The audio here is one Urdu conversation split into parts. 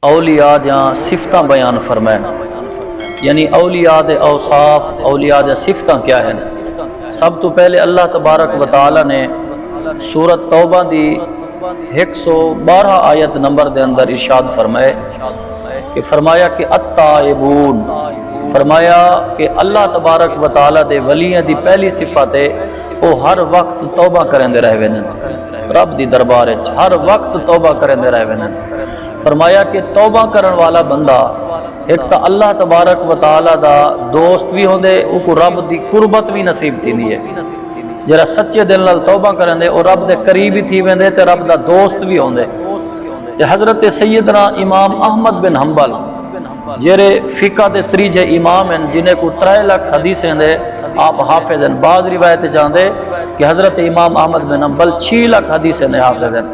اولیاء دیاں صفتاں بیان فرمائیں، یعنی اولیاء دے اوصاف، اولیاء دے صفتاں کیا ہیں۔ سب تو پہلے اللہ تبارک و تعالی نے سورۃ توبہ دی 112 آیت نمبر دے اندر ارشاد فرمایا کہ التائبون، فرمایا کہ اللہ تبارک و تعالی دے ولیاں دی پہلی صفت ہے وہ ہر وقت توبہ کرندے رہے وینن، رب دی دربار وچ ہر وقت توبہ کرندے رہے وینن۔ فرمایا کہ توبہ کرن والا بندہ ایک تا اللہ تبارک و تعالی دا دوست بھی ہوندے، او کو رب دی قربت بھی نصیب تھیندی ہے۔ جڑا سچے دل نال توبہ کرندے او رب دے قریب ہی تھی ویندے تے رب دا دوست بھی ہوندے۔ تے حضرت سیدنا امام احمد بن حنبل جڑے فقہ دے تریجے امام ہیں، جنہیں کو 3 لاکھ حدیثیں دے آپ حافظ ہیں۔ بعض روایت جاندے کہ حضرت امام احمد بن حنبل 6 لاکھ حدیثیں دے حافظ ہیں۔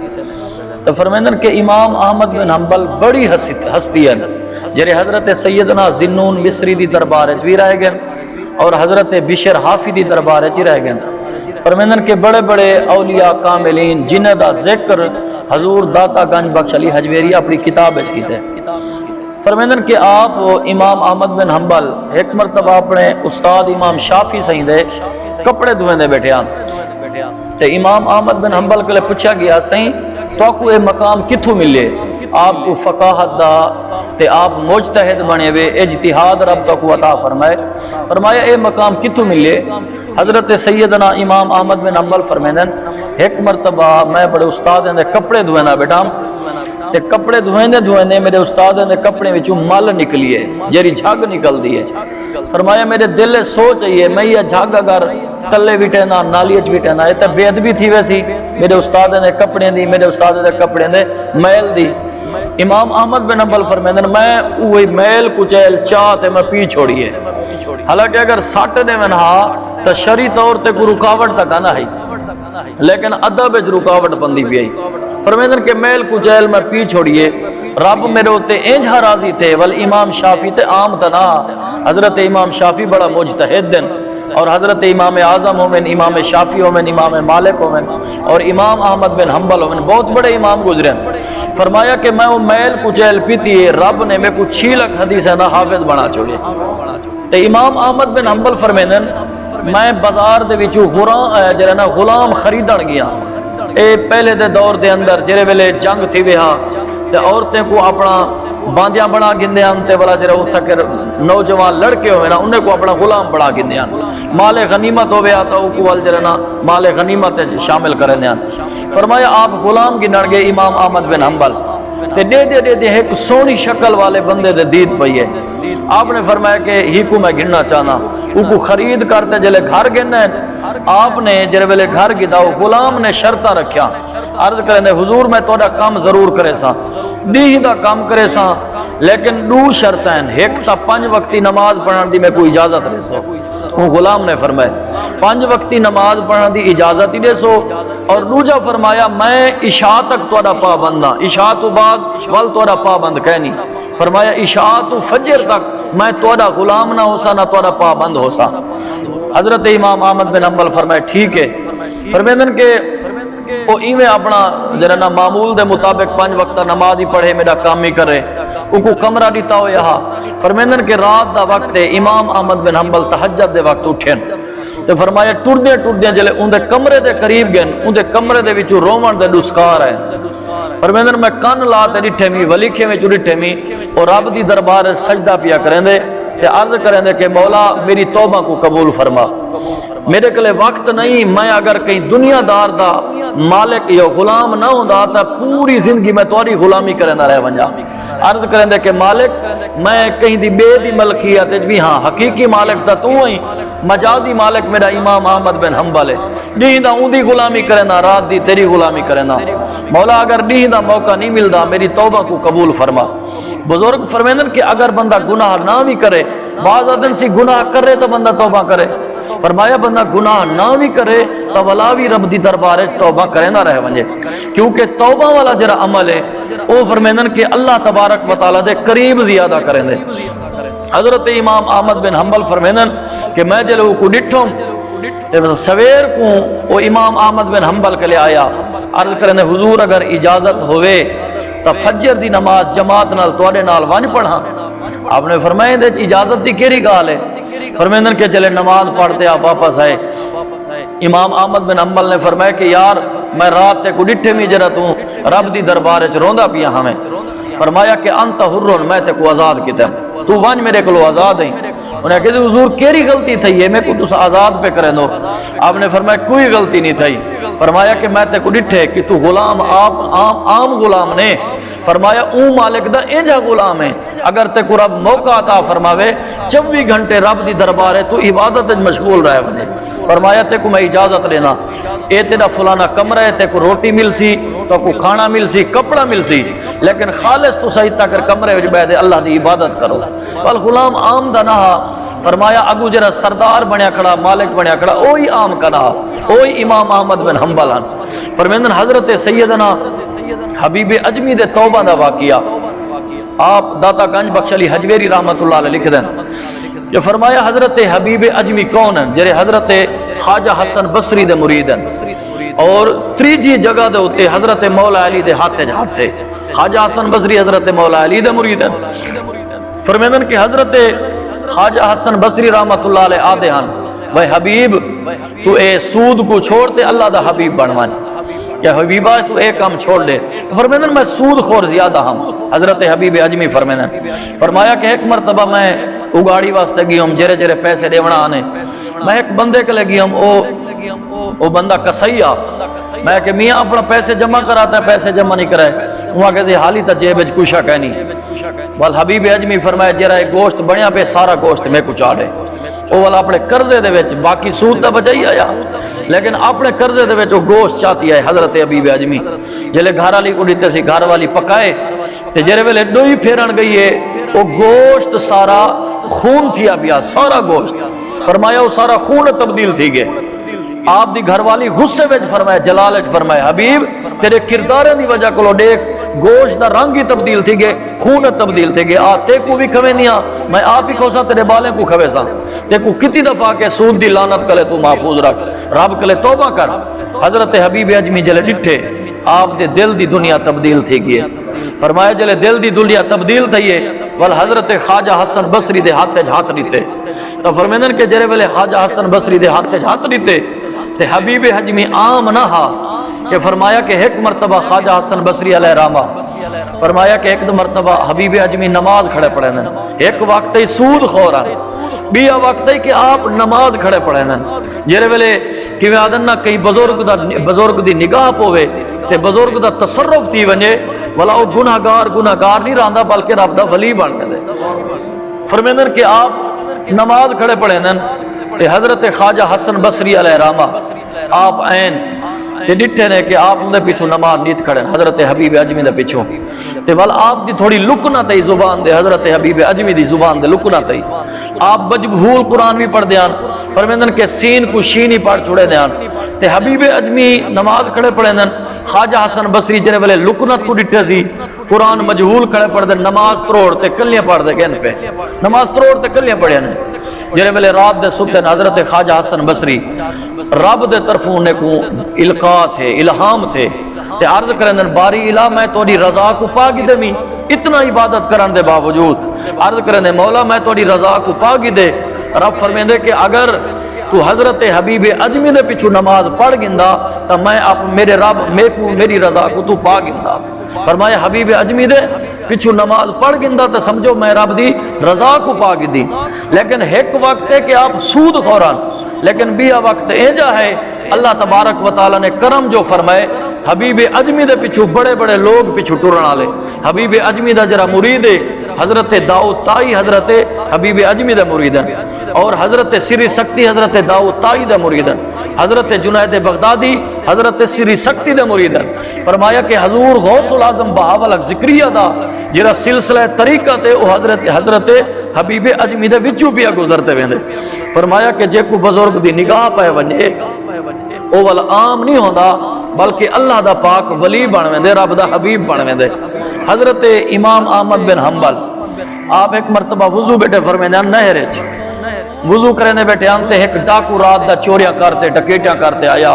تو فرمیندن کہ امام احمد بن حنبل بڑی ہستی ہیں، جڑے حضرت سیدنا ذنون مصری دی دربار وچ بھی رہ گئے اور حضرت بشر حافی دی دربار وچ رہ گئے۔ فرمیندن کہ بڑے بڑے اولیاء کاملین جنہ دا ذکر حضور داتا گنج بخش علی حجویری اپنی کتاب وچ کیتے۔ فرمیندن کہ آپ امام احمد بن حنبل ایک مرتبہ اپنے استاد امام شافعی سہیں دے کپڑے دھوئیں دے بیٹھے آن تے امام احمد بن حنبل کے لئے پوچھا گیا سہیں تو کو یہ مقام کتھوں ملے؟ آپ کو فقاہت دا تے آپ مجتہد بنے ہوئے، اجتہاد رب تو کو عطا فرمائے۔ فرمایا اے مقام کتھوں ملے؟ حضرت سیدنا امام احمد بن حنبل فرمیندن ایک مرتبہ میں بڑے استاد دے کپڑے دھوئنا بیٹھا تے کپڑے دھوئنے میرے استاد دے کپڑے وچوں مل نکلیے، جیری جھگ نکل دی ہے۔ فرمایا میرے دل سوچ آئیے میں یہ جھگ اگر تلے وٹینا نالی وچ وٹینا یہ تے بے ادبی تھی ویسی میرے استاد دے کپڑے دی، میرے استاد دے کپڑے دے میل دی۔ امام احمد بن حنبل فرمیندن میں وہی میل کچیل چاہ تے میں پی چھوڑیے، حالانکہ اگر سٹ دے میں نہا تو شرعی طور تے کوئی رکاوٹ تک نہ ہے، لیکن ادب وچ رکاوٹ بندی بھی آئی۔ فرمیندن کہ میل کچیل میں پی چھوڑیے، رب میرے ہوتے انج راضی تھے ول امام شافعی تے عام تنا۔ حضرت امام شافعی بڑا مجتہد دن اور حضرت امام اعظم ہومن، امام شافعی ہومن، امام مالک ہومن اور امام احمد بن حنبل ہومن، بہت بڑے امام گزرے۔ فرمایا کہ میں وہ میل کچیل پیتی ہے، رب نے میں کو 6 لاکھ حدیثیں دا حافظ بنا چھوڑے۔ تے امام احمد بن حنبل فرمیندن میں بازار دے وچوں غلام خریدن گیا۔ اے پہلے دے دور دے اندر جڑے ویلے جنگ تھی وہا تے عورتیں کو اپنا باندیاں بنا گندے ہیں تے والا جڑا اوتھا کے نوجوان لڑکے ہوئے نا انہیں کو اپنا غلام بنا گندے ہیں، مال غنیمت ہوئے آتا او کو وال جڑا نا مال غنیمت شامل کرنے ہیں۔ فرمایا آپ غلام گنن گے امام احمد بن حنبل تے دے دے ایک سونی شکل والے بندے دے دید پئی ہے۔ آپ نے فرمایا کہ ہی کو میں گننا چاہنا، او کو خرید کرتے جلے گھر گننا ہے۔ آپ نے جلے ویلے گھر گداؤ غلام نے شرطہ رکھیا، عرض کرنے حضور میں توڑا کام ضرور کرے سا، دی دا کام کرے سا، لیکن 2 شرطیں ہیں، ایک تا 5 وقتی نماز پڑھن دی میں کوئی اجازت رہے سو۔ وہ غلام نے فرمایا 5 وقتی نماز پڑھن دی اجازت ہی دے سو، اور دوجا فرمایا میں عشاء تک توڑا پابند ہاں، عشاء تو بعد ول توڑا پابند کہنی۔ فرمایا عشاء تو فجر تک میں توڑا غلام نہ ہو سا نہ توڑا پابند ہو سا۔ حضرت امام احمد بن حنبل فرمایا ٹھیک ہے۔ فرمیندن کہ وہ ایویں اپنا جنہ معمول دے مطابق 5 وقتہ نماز ہی پڑھے، میرا کام ہی کرے، ان کو کمرہ دیتا ہو یہاں۔ فرمیندن کہ رات دا وقت ہے، امام احمد بن حنبل تہجد دے وقت اٹھیں تو فرمایا ٹردیاں جلے ان دے کمرے دے قریب گئے، ان دے کمرے دے وچوں رومن دے ڈسکار ہے۔ فرمیندن میں کان لا تے ڈٹھے می ولیکھے میں ڈٹھے می اور رب دی دربار سجدہ پیا کریں دے تے عرض کریں دے کہ مولا میری توبہ کو قبول فرما، میرے کلے وقت نہیں، میں اگر کہیں دنیا دار دا مالک یا غلام نہ ہوندا تا پوری زندگی میں تواری غلامی کریں نہ رہ ونجا۔ عرض کریں دے کہ مالک میں کہیں دی بے دی ملکیت بھی ہاں حقیقی مالک تا تو ہی، مجازی مالک میرا امام احمد بن حنبل ہے، ڈیہ دا اون دی غلامی کریں نہ، رات دی تیری غلامی کریں نہ۔ مولا اگر ڈیہ دا موقع نہیں ملدا میری توبہ کو قبول فرما۔ بزرگ فرمیندن کہ اگر بندہ گناہ نہ بھی کرے، بعض آدن سی گناہ کرے تو بندہ توبہ کرے، فرمایا بندہ گناہ نہ بھی کرے تو ولا بھی رب دی دربار توبہ کرے نہ رہ ونجے، کیونکہ توبہ والا جرا عمل ہے او فرمیندن کہ اللہ تبارک و تعالی دے قریب زیادہ کریں دے۔ حضرت امام احمد بن حنبل فرمیندن کہ میں جلو کو ڈٹھوں سویر کو وہ امام احمد بن حنبل کے لئے آیا، عرض کرنے حضور اگر اجازت ہوئے تا فجر دی نماز جماعت نال تواڈے نال ون پڑھاں؟ آپ نے فرمایا دے اجازت دی کیڑی گال ہے؟ فرمائیں کہ چلے نماز پڑھتے آپ واپس آئے۔ امام احمد بن حنبل نے فرمایا کہ یار میں رات تے کو ڈٹھے میں جرا تو رب دی دربار وچ روندا پیا ہمیں۔ فرمایا کہ انت حر، میں تے کو آزاد کیتا، تو ون میرے کو آزاد ہے۔ انہیں کہتے حضور کیری غلطی تھی ہے میں کو تسا آزاد پہ کریں دو؟ آپ نے فرمایا کوئی غلطی نہیں تھی۔ فرمایا کہ میں تے کو ڈٹھے کہ تو غلام آپ عام غلام نے، فرمایا اون مالک دا انجا غلام ہے، اگر تے کو رب موقع عطا فرماوے 24 گھنٹے رب دی دربار ہے تو عبادت وچ مشغول رہے بنے۔ فرمایا تے کو میں اجازت لینا، اے تیرا فلانا کمرہ ہے، تے کو روٹی مل سی، تو کو کھانا مل سی، کپڑا مل سی، لیکن خالص تو صحیح تک کمرے وچ بیٹھ اللہ دی عبادت کرو۔ بل غلام عام دا نہ، فرمایا اگو جرا سردار بنیا کھڑا، مالک بنیا کھڑا، اوہی عام کا نہ، اوہی امام احمد بن حنبل ہیں۔ فرمیندن حضرت سیدنا حبیب اجمی دے توبہ دا واقعہ آپ داتا گنج بخش علی حجویری رحمت اللہ علیہ لکھ دیں جو فرمایا حضرت حبیب اجمی کون ہیں؟ جرے حضرت خواجہ حسن بصری دے مرید ہیں، اور تریجی جگہ دے ہوتے حضرت مولا علی دے ہاتھے جہاتے، خواجہ حسن بصری حضرت مولا علی دے مرید ہیں۔ فرمیندن کہ حضرت خواجہ حسن بصری رحمت اللہ علیہ آدھے ہیں بھائی حبیب تو اے سود کو چھوڑتے اللہ دا حبیب بنوان، کہ حبیبہ تو ایک کام چھوڑ لے۔ فرمیدن میں سود خور زیادہ ہم، حضرت حبیب اجمی فرمیدن فرمایا کہ ایک مرتبہ میں اگاڑی واسطے گئی ہم، جرے جرے پیسے دیونا آنے، میں ایک بندے کے لے گئی ہم، او بندہ کسیا، میں کہ میاں اپنا پیسے جمع کراتا ہے، پیسے جمع نہیں کرائے، وہاں کہتے حالی تا جیب کشا کہنی۔ بل حبیب اجمی فرمایا جرا ایک گوشت بنیا پہ سارا گوشت میں کچھ آڑے، وہ والا اپنے قرضے دے وچ باقی سود تا بچائی آیا، لیکن اپنے قرضے دے وچ وہ گوشت چاہتی ہے۔ حضرت حبیب اجمی جلے گھر والی کو دیتے سی، گھر والی پکائے تے جرے ویلے ڈوئی پھیرن گئی ہے، وہ گوشت سارا خون تھیا پیا، سارا گوشت، فرمایا وہ سارا خون تبدیل تھی گئے۔ آپ دی گھر والی غصے وچ فرمایا، جلال وچ فرمایا حبیب تیرے کرداریں دی وجہ کو دیکھ گوشت دا رنگ ہی تبدیل تھی گئے، خون تبدیل تھی گئے، تے کو بھی کھوے نہیں میں آپ ہی کھوسا تیرے بالیں کو کھوے سا، تے کو کتی دفعہ کے سود دی لعنت کلے تو محفوظ رکھ، رب کلے توبہ کر۔ حضرت حبیب اجمی جلے ڈٹھے آپ دے دل دی دنیا تبدیل تھی گئے۔ فرمایا جلے دل دی دنیا تبدیل تھی ہے، ول حضرت خواجہ حسن بصری دے ہاتھ دیتے، تو فرمیندن کہ جرے ویلے خواجہ حسن بصری دے ہاتھ دیتے تے حبیب اجمی عام نہ ہا، کہ فرمایا کہ ایک مرتبہ خواجہ حسن بصری علیہ رحمہ فرمایا کہ ایک دو مرتبہ حبیب اجمی نماز کھڑے پڑے ہیں، ایک وقت ہی سود خورا بیا وقت ہے کہ آپ نماز کھڑے پڑے ہیں، جرے ویلے کہ آدن نہ کئی بزرگ دی نگاہ پوے تے بزرگ دا تصرف تھی ونجے والا وہ گناہگار نہیں رہندا بلکہ رب دا ولی بن دے۔ فرمیندن کہ آپ نماز کھڑے پڑے ہیں تے حضرت خواجہ حسن بصری علیہ رحمہ آپ این تے ڈٹھے نے کہ آپ اندے پیچھو نماز نیت کھڑے حضرت حبیب اجمی دے پیچھو تے وال آپ دی تھوڑی لکنا تے زبان دے، حضرت حبیب اجمی دی زبان دے لکنا تے آپ مجبور قرآن بھی پڑھ دیان، فرمیندن کہ سین کو شین ہی پڑھ چھوڑے دیان تے حبیب اجمی نماز کھڑے پڑھے دن، خواجہ حسن بصری جرے والے لکنت کو ڈٹھے سی قرآن مجہول کھڑے پڑھ دن، نماز تروڑ تے کلیاں پڑھ دے گئن پہ، نماز تروڑ تے کلیاں پڑھے نے جرے والے رات دے ستے حضرت خواجہ حسن بصری رب دے طرفوں نے کو القاء تھے، الہام تھے تے عرض کرندن باری الہ میں توڑی رضا کو پاگی دے می اتنا عبادت کرن دے باوجود عرض کرندے مولا میں توڑی رضا کو پاگی دے، رب فرمیندے کہ اگر تو حضرت حبیب اجمی دے پیچھو نماز پڑھ گندا تو میں میرے رب میری رضا کو تو پا گندا۔ فرمایا حبیب اجمی دے پیچھو نماز پڑھ گندا تو سمجھو میں رب دی رضا کو پا گی دی، لیکن ایک وقت ہے کہ آپ سود خوران، لیکن بیا وقت ایجا ہے اللہ تبارک و تعالی نے کرم جو فرمائے حبیب اجمی دے پیچھو بڑے بڑے لوگ پیچھو ٹرن والے، حبیب اجمی دا جرا مرید حضرت داؤد تائی حضرت حبیب اجمی دا مرید ہیں، اور حضرت سری سکتی حضرت داؤد تائی دا مرید ہیں، حضرت جنید بغدادی حضرت سری سکتی دا مرید ہیں۔ فرمایا کہ حضور غوث العظم بہاول ذکریہ دا جرا سلسلہ طریقہ تے وہ حضرت حبیب اجمی دے وچوں پیا گزرتے ویندے۔ فرمایا کہ جے کو بزرگ دی نگاہ پہ ونجے او والا عام نہیں ہوندا بلکہ اللہ دا پاک ولی بن ویندے، رب دا حبیب بن ویندے۔ حضرت امام احمد بن حنبل آپ ایک مرتبہ وضو بیٹھے فرمیندے نہر وچ وضو کرنے بیٹھے آنتے ایک ڈاکو رات دا چوریاں کرتے ڈکیٹیاں کرتے آیا،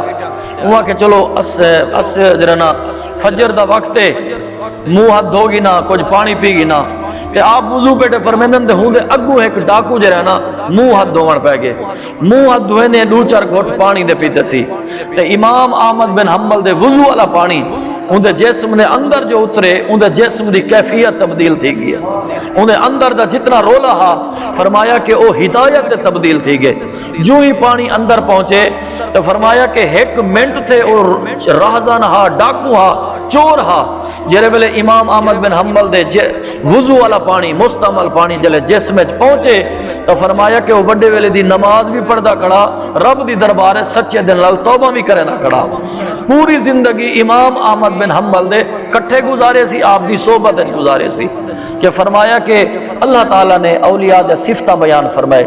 وہ کہ چلو اس جرنا فجر دا وقت ہے، منہ ہاتھ دھو گی نا، کچھ پانی پی گی نا، کہ آپ وضو پیٹے فرمیندن دے ہوں دے اگو ایک ڈاکو جرا نا منہ ہاتھ دھوان پہ گئے، منہ ہاتھ دھوئے نے 2-4 گھٹ پانی دے پیتے سی، تے امام احمد بن حنبل دے وضو والا پانی ان دے جسم نے اندر جو اترے ان دے جسم دی کیفیت تبدیل تھی گئی، ان دے اندر دا جتنا رولا ہا فرمایا کہ او ہدایت تبدیل تھی گئے، جو ہی پانی اندر پہنچے تو فرمایا کہ 1 منٹ تھے اور راہزن ہا، ڈاکو ہا، چور ہا، جرے بلے امام احمد بن حنبل دے وضو والا پانی مستعمل پانی جلے جسم وچ پہنچے تو فرمایا کہ وہ وڈے ویلے دی نماز بھی پڑھدا کھڑا، رب دی دربار سچے دل نال توبہ بھی کرے نہ کھڑا، پوری زندگی امام احمد بن حنبل دے کٹھے گزارے سی، آپ دی صحبت وچ گزارے سی، کہ فرمایا کہ اللہ تعالیٰ نے اولیاء دے صفتہ بیان فرمائے،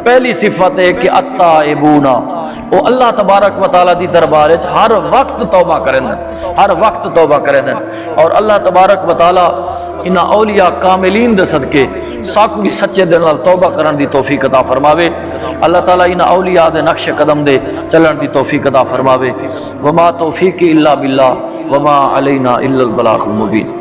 پہلی صفت ہے کہ التائبونا، وہ اللہ تبارک و تعالیٰ دی دربار وچ ہر وقت توبہ کریں، ہر وقت توبہ کریں، اور اللہ تبارک و تعالیٰ انہاں اولیاء کاملین دے صدقے ساکو بھی سچے دل نال توبہ کرن دی توفیق عطا فرماوے، اللہ تعالیٰ انہاں اولیاء دے نقش قدم دے چلن دی توفیق عطا فرماوے، وما توفیقی الا باللہ وما علینا الا البلاغ المبین۔